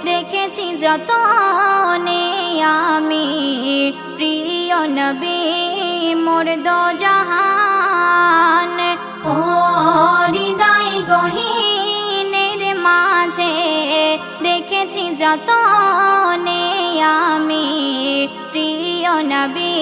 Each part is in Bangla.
রেখেছি যতনে আমি প্রিয় নবী মোর দো জাহান। ও হৃদয় গহীনের মাঝে রেখেছি যতনে আমি প্রিয় নবী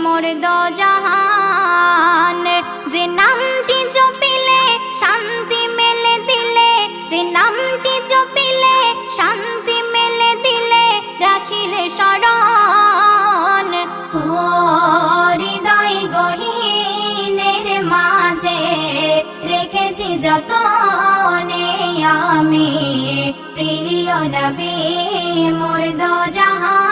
মোর দো জাহান। যে নামটি জপিলে শান্তি মেলে দিলে, যে নামটি জপিলে শান্তি মেলে দিলে, রাখিলে শরণ। ও হৃদয় গহীনের মাঝে রেখেছি যতনে আমি প্রিয় নবী মোর দো জাহান।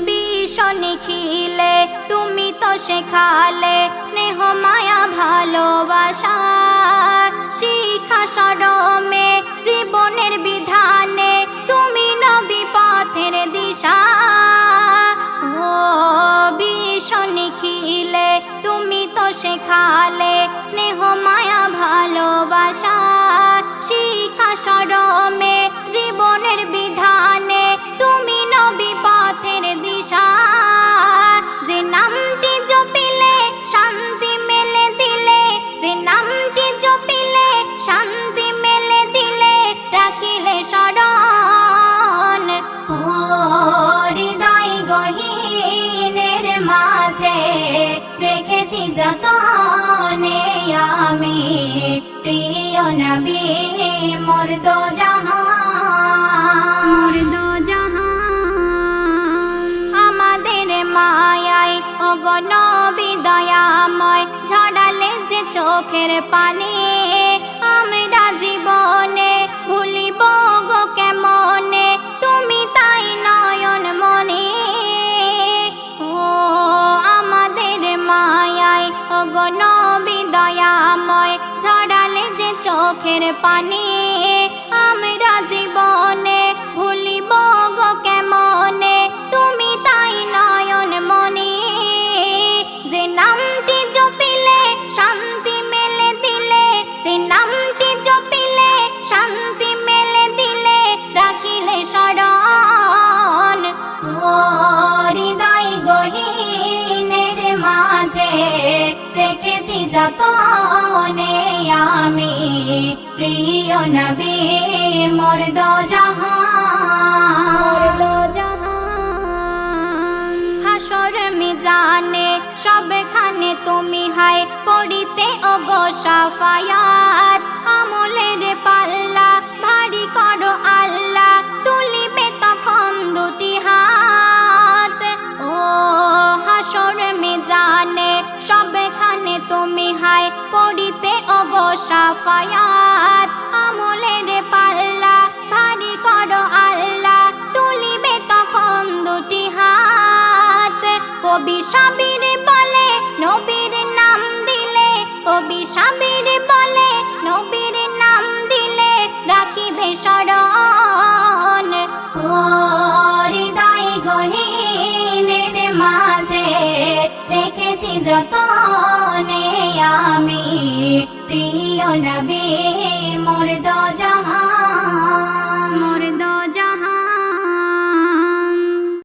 বিশ্ব নিখিলে তুমি তো শেখালে স্নেহ মায়া ভালোবাসা, শিক্ষা সরমে জীবনের বিধানে তুমি নবী পথের দিশা। ও বিশ্ব নিখিলে তুমি তো শেখালে স্নেহ মায়া ভালোবাসা, শিক্ষা সরমে জীবনের বিধানে তুমি নবী পথের দিশা। যে নামটি জপিলে শান্তি মেলে দিলে, যে নামটি জপিলে শান্তি মেলে দিলে, রাখিলে শরণ। ও হৃদয় গহীনের মাঝে রেখেছি যতনে আমি প্রিয় নবী মোর দো জাহান। আমাদের মায়ায় ওগো নবী দয়াময় ঝরালে যে চোখের পানি, আমরা জীবনে ভুলিব গো কেমনে তুমি তাই নয়ন মনি। ও আমাদের মায়ায় ওগো নবী দয়াময় ঝরালে যে চোখের পানি, আমরা জীবনে ভুলিব গো কেমনে তুমি তাই নয়ন মনি। যে নামটি জপিলে শান্তি মেলে দিলে, যে নামটি জপিলে শান্তি মেলে দিলে, রাখিলে শরণ। ও হৃদয় গহীনের মাঝে রেখেছি যতনে আমি প্রিয় নবী মোর দো জাহান। হাসর মিজানে সবখানে তুমি হায় করিতে ওগো সাফায়াত, আমলের পাল্লা ভারী করো আল্লাহ, তুলিবে তখন দুটি হাত। ও হাসর মিজানে সবখানে তুমি হায় করিতে ওগো সাফায়াত, আমলের পাল্লা ভারী করো আল্লাহ, তুলিবে তখন দুটি হাত। কবি সাবির বলে নবীর নাম দিলে, কবি সাবির বলে নবীর নাম দিলে, রাখিবে শরণ। ও হৃদয় গহীনের মাঝে রেখেছি যতনে আমি প্রিয় নবী মোর দো